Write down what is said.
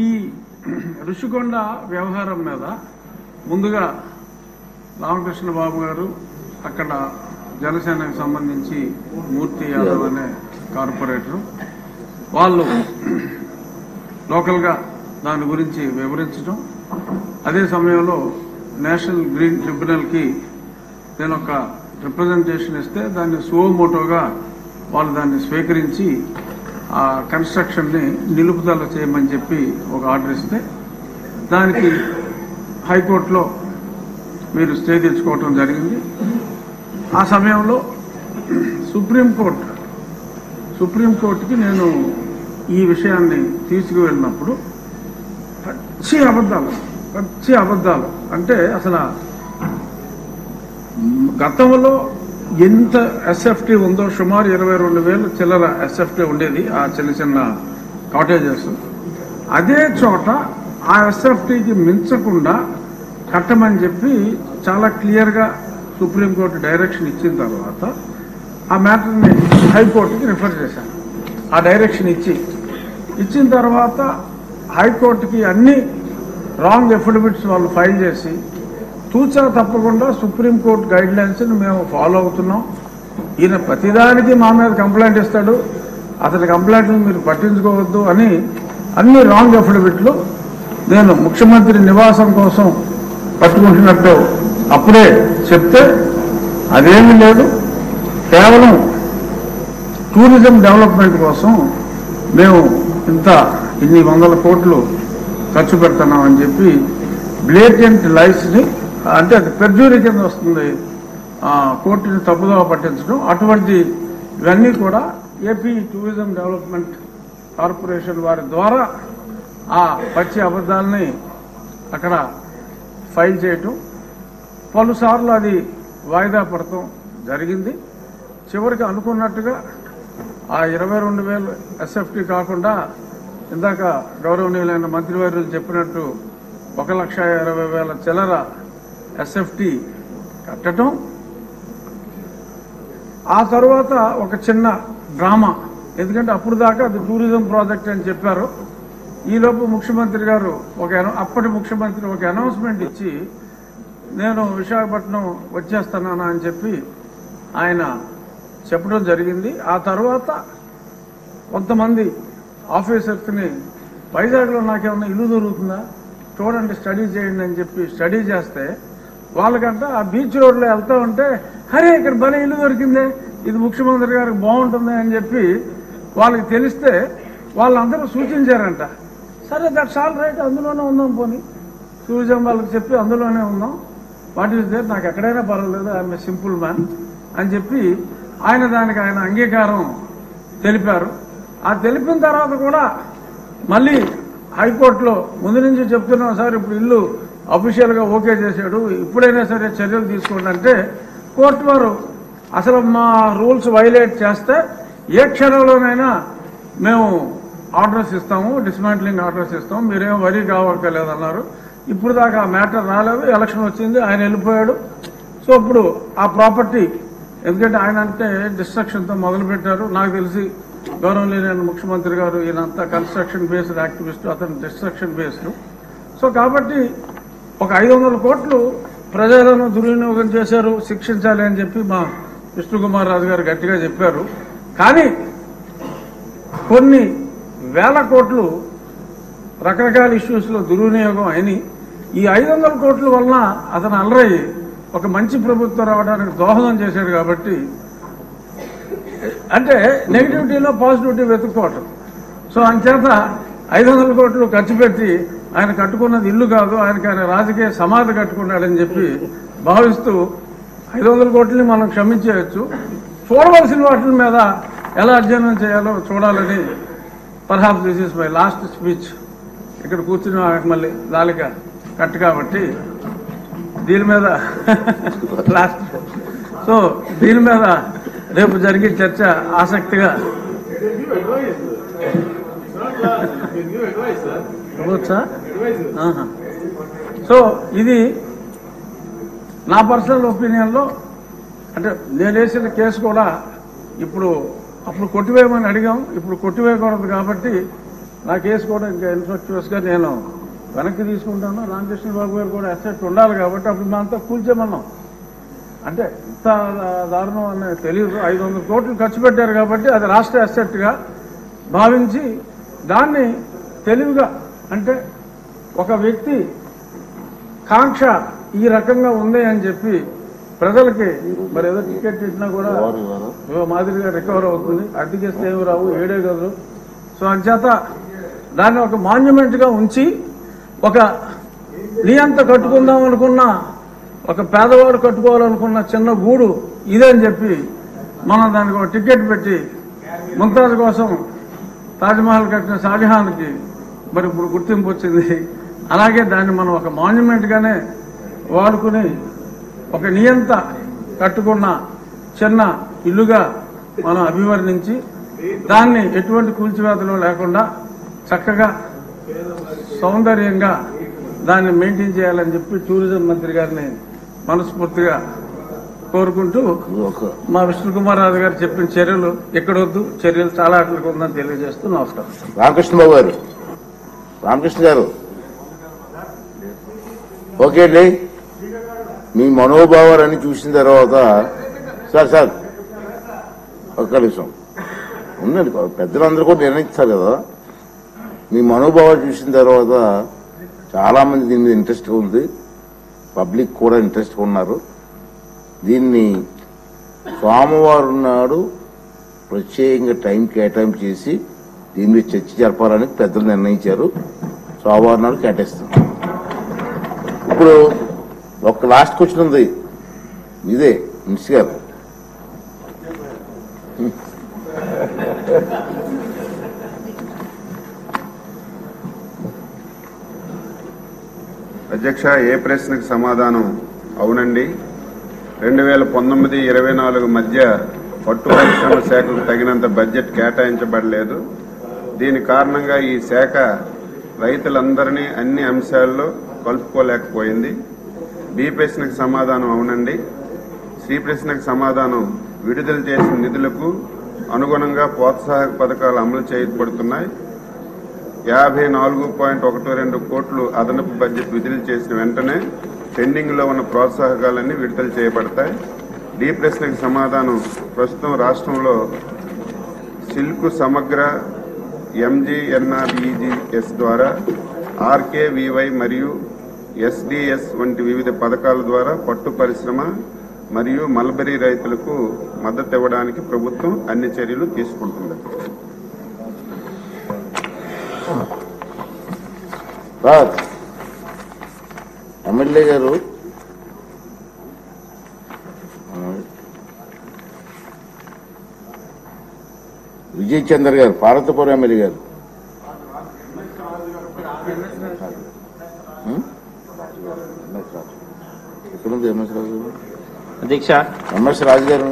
ఈ ఋషికొండ వ్యవహారం మీద ముందుగా రామకృష్ణ బాబు గారు అక్కడ జనసేనకు సంబంధించి మూర్తి యాదవ్ అనే కార్పొరేటర్ వాళ్ళు లోకల్గా దాని గురించి వివరించడం, అదే సమయంలో నేషనల్ గ్రీన్ ట్రిబ్యునల్కి నేను ఒక రిప్రజెంటేషన్ ఇస్తే దాన్ని సువోమోటోగా వాళ్ళు దాన్ని స్వీకరించి ఆ కన్స్ట్రక్షన్ని నిలుపుదల చేయమని చెప్పి ఒక ఆర్డర్ ఇస్తే దానికి హైకోర్టులో మీరు స్టే తెచ్చుకోవటం జరిగింది. ఆ సమయంలో సుప్రీంకోర్టుకి నేను ఈ విషయాన్ని తీసుకువెళ్ళినప్పుడు పచ్చి అబద్ధాలు అంటే అసలు గతంలో ఎంత ఎస్ఎఫ్టీ ఉందో సుమారు 22,000 చిల్లర ఎస్ఎఫ్టీ ఉండేది ఆ చిన్న చిన్న కాటేజెస్. అదే చోట ఆ ఎస్ఎఫ్టీకి మించకుండా కట్టమని చెప్పి చాలా క్లియర్గా సుప్రీంకోర్టు డైరెక్షన్ ఇచ్చిన తర్వాత ఆ మ్యాటర్ని హైకోర్టుకి రిఫర్ చేశాను. ఆ డైరెక్షన్ ఇచ్చిన తర్వాత హైకోర్టుకి అన్ని రాంగ్ ఎఫిడవిట్స్ వాళ్ళు ఫైల్ చేసి తూచా తప్పకుండా సుప్రీంకోర్టు గైడ్ లైన్స్ని మేము ఫాలో అవుతున్నాం. ఈయన ప్రతిదానికి మా మీద కంప్లైంట్ ఇస్తాడు, అతని కంప్లైంట్ని మీరు పట్టించుకోవద్దు అని అన్ని రాంగ్ ఎఫిడవిట్లు నేను ముఖ్యమంత్రి నివాసం కోసం పట్టుకుంటున్నట్టు అప్పుడే చెప్తే అదేమీ లేదు, కేవలం టూరిజం డెవలప్మెంట్ కోసం మేము ఇన్ని 100 కోట్లు ఖర్చు పెడుతున్నామని చెప్పి బ్లేటెంట్ లైస్ని, అంటే అది పెర్జూరీ కింద వస్తుంది, కోర్టుని తప్పుదోవ పట్టించడం. అటువంటి ఇవన్నీ కూడా ఏపీ టూరిజం డెవలప్మెంట్ కార్పొరేషన్ వారి ద్వారా ఆ పచ్చి అబద్ధాలని అక్కడ ఫైల్ చేయటం, పలుసార్లు అది వాయిదా పడటం జరిగింది. చివరికి అనుకున్నట్టుగా ఆ 22,000 ఎస్ఎఫ్టీ కాకుండా ఇందాక గౌరవనీయులైన మంత్రివర్యులు చెప్పినట్టు 1,20,000 చిల్లర ఎస్ఎఫ్టీ కట్టడం. ఆ తర్వాత ఒక చిన్న డ్రామా, ఎందుకంటే అప్పుడు దాకా అది టూరిజం ప్రాజెక్ట్ అని చెప్పారు. ఈలోపు ముఖ్యమంత్రి గారు అప్పటి ముఖ్యమంత్రి ఒక అనౌన్స్మెంట్ ఇచ్చి నేను విశాఖపట్నం వచ్చేస్తున్నాను అని చెప్పి ఆయన చెప్పడం జరిగింది. ఆ తర్వాత కొంతమంది ఆఫీసర్స్ని వైజాగ్లో నాకేమన్నా ఇల్లు దొరుకుతుందా చూడండి, స్టడీ చేయండి అని చెప్పి స్టడీ చేస్తే వాళ్ళకంట ఆ బీచ్ రోడ్లో వెళ్తా ఉంటే అరే ఇక్కడ భలే ఇల్లు దొరికిందే, ఇది ముఖ్యమంత్రి గారికి బాగుంటుంది అని చెప్పి వాళ్ళకి తెలిస్తే వాళ్ళందరూ సూచించారంట. సరే దట్స్ ఆల్ రైట్, అందులోనే ఉందాం, పోనీ టూరిజం వాళ్ళకి చెప్పి అందులోనే ఉందాం, వాట్ ఈస్ దేర్, నాకు ఎక్కడైనా పర్వాలేదు, ఐఎమ్ ఏ సింపుల్ మ్యాన్ అని చెప్పి దానికి ఆయన అంగీకారం తెలిపారు. ఆ తెలిపిన తర్వాత కూడా మళ్ళీ హైకోర్టులో ముందు నుంచి చెప్తున్నాం సార్, ఇప్పుడు ఇల్లు అఫీషియల్గా ఓకే చేశాడు, ఇప్పుడైనా సరే చర్యలు తీసుకోండి అంటే కోర్టు వారు అసలు మా రూల్స్ వైలేట్ చేస్తే ఏ క్షణంలోనైనా మేము ఆర్డర్స్ ఇస్తాము, డిస్మాంట్లింగ్ ఆర్డర్స్ ఇస్తాము, మీరేం వరీ కావక్కర్లేదన్నారు. ఇప్పుడు దాకా ఆ మ్యాటర్ రాలేదు, ఎలక్షన్ వచ్చింది, ఆయన వెళ్ళిపోయాడు. సో ఇప్పుడు ఆ ప్రాపర్టీ, ఎందుకంటే ఆయన అంటే డిస్ట్రక్షన్తో మొదలుపెట్టారు, నాకు తెలిసి గౌరవనీయులైన ముఖ్యమంత్రి గారు ఈయనంతా కన్స్ట్రక్షన్ బేస్డ్ యాక్టివిస్ట్, అతను డిస్ట్రక్షన్ బేస్డ్. సో కాబట్టి ఒక 500 కోట్లు ప్రజలను దుర్వినియోగం చేశారు, శిక్షించాలి అని చెప్పి మా విష్ణుకుమార్ రాజు గారు గట్టిగా చెప్పారు. కానీ కొన్ని వేల కోట్లు రకరకాల ఇష్యూస్లో దుర్వినియోగం అయినాయి. ఈ 500 కోట్ల వలన అతను అలరయ్యి ఒక మంచి ప్రభుత్వం రావడానికి దోహదం చేశాడు. కాబట్టి అంటే నెగిటివిటీలో పాజిటివిటీ వెతుక్కోవటం. సో అంచేత 500 కోట్లు ఖర్చు పెట్టి ఆయన కట్టుకున్నది ఇల్లు కాదు, ఆయన రాజకీయ సమాధి కట్టుకున్నాడని చెప్పి భావిస్తూ 500 కోట్లని మనం క్షమించేయచ్చు, చూడవలసిన వాటి మీద ఎలా అధ్యయనం చేయాలో చూడాలని. Perhaps this is my last speech. ఇక్కడ కూర్చుని మళ్ళీ దాలిక కట్ కాబట్టి దీని మీద లాస్ట్. సో దీని మీద రేపు జరిగే చర్చ ఆసక్తిగా ఇవ్వచ్చా? సో ఇది నా పర్సనల్ ఒపీనియన్లో, అంటే నేను వేసిన కేసు కూడా అప్పుడు కొట్టివేయమని అడిగాం, ఇప్పుడు కొట్టివేయకూడదు కాబట్టి నా కేసు కూడా ఇంకా ఇన్ఫ్రాస్ట్రక్చర్స్ గా నేను వెనక్కి తీసుకుంటాను. రామకృష్ణ బాబు గారు కూడా అసెట్ ఉండాలి కాబట్టి అప్పుడు మేమంతా కూల్చేమన్నాం. అంటే ఇంత దారుణం అనేది తెలియదు. 500 కోట్లు ఖర్చు పెట్టారు కాబట్టి అది రాష్ట్ర అసెట్ గా భావించి దాన్ని తెలివిగా, అంటే ఒక వ్యక్తి కాంక్ష ఈ రకంగా ఉంది అని చెప్పి ప్రజలకి మరి ఏదో టికెట్ ఇచ్చినా కూడా మాదిరిగా రికవర్ అవుతుంది. అద్దెకిస్తే ఏమి రావు, 7 గదులు. సో అంచేత దాన్ని ఒక మాన్యుమెంట్ గా ఉంచి ఒక నియంత కట్టుకుందాం అనుకున్న, ఒక పేదవాడు కట్టుకోవాలనుకున్న చిన్న గూడు ఇదని చెప్పి మనం దానికి ఒక టికెట్ పెట్టి ముంతాజ్ కోసం తాజ్మహల్ కట్టిన షాజహాన్కి మరి ఇప్పుడు గుర్తింపు వచ్చింది. అలాగే దాన్ని మనం ఒక మాన్యుమెంట్ గానే వాడుకుని ఒక నియంత కట్టుకున్న చిన్న ఇల్లుగా మనం అభివర్ణించి దాన్ని ఎటువంటి కూల్చివేతలు లేకుండా చక్కగా సౌందర్యంగా దాన్ని మెయింటైన్ చేయాలని చెప్పి టూరిజం మంత్రి గారిని మనస్ఫూర్తిగా కోరుకుంటూ మా విష్ణుకుమార్ రాజు గారు చెప్పిన చర్యలు ఎక్కడొద్దు, చర్యలు చాలా అట్లకి ఉందని తెలియజేస్తూ నమస్కారం. రామకృష్ణ బాబు గారు, రామకృష్ణ గారు, ఓకే అండి. మీ మనోభావాలన్నీ చూసిన తర్వాత సార్ ఒక్క నిమిషం ఉందండి, పెద్దలందరూ కూడా నిర్ణయిస్తారు కదా. మీ మనోభావాలు చూసిన తర్వాత చాలా మంది దీని మీద ఇంట్రెస్ట్ ఉంది, పబ్లిక్ కూడా ఇంట్రెస్ట్ ఉన్నారు. దీన్ని సోమవారం నాడు ప్రత్యేకంగా టైం కేటాయింపు చేసి దీని మీద చర్చ జరపాలని పెద్దలు నిర్ణయించారు. సోమవారం నాడు కేటాయిస్తాం. ఇప్పుడు ఒక లాస్ట్ క్వశ్చన్ ఉంది, ఇదే మినిస్టర్ గారు. అధ్యక్ష, ఏ ప్రశ్నకు సమాధానం అవునండి. 2019-24 మధ్య పట్టు పరిశ్రమ శాఖకు తగినంత బడ్జెట్ కేటాయించబడలేదు. దీని కారణంగా ఈ శాఖ రైతులందరినీ అన్ని అంశాల్లో కలుపుకోలేకపోయింది. బి ప్రశ్నకు సమాధానం అవునండి. సి ప్రశ్నకు సమాధానం విడుదల చేసిన నిధులకు అనుగుణంగా ప్రోత్సాహక పథకాలు అమలు చేయబడుతున్నాయి. 54.12 కోట్లు అదనపు బడ్జెట్ విడుదల చేసిన వెంటనే పెండింగ్ లో ఉన్న ప్రోత్సాహకాలన్నీ విడుదల చేయబడతాయి. డి ప్రశ్నకు సమాధానం ప్రస్తుతం రాష్ట్రంలో సిల్క్ సమగ్ర, ఎంజీఎన్ఆర్ఈజీఎస్ ద్వారా ఆర్కేవీవై మరియు ఎస్డిఎస్ వంటి వివిధ పథకాల ద్వారా పట్టు పరిశ్రమ మరియు మల్బరీ రైతులకు మద్దతు ఇవ్వడానికి ప్రభుత్వం అన్ని చర్యలు తీసుకుంటుంది. ఎమ్మెల్యే గారు విజయ్ చంద్ర గారు, పార్వతీపురం ఎమ్మెల్యే గారు, ఎక్కడుంది ఎంఎస్ రాజు గారు? అధ్యక్ష, ఎంఎస్ రాజు గారు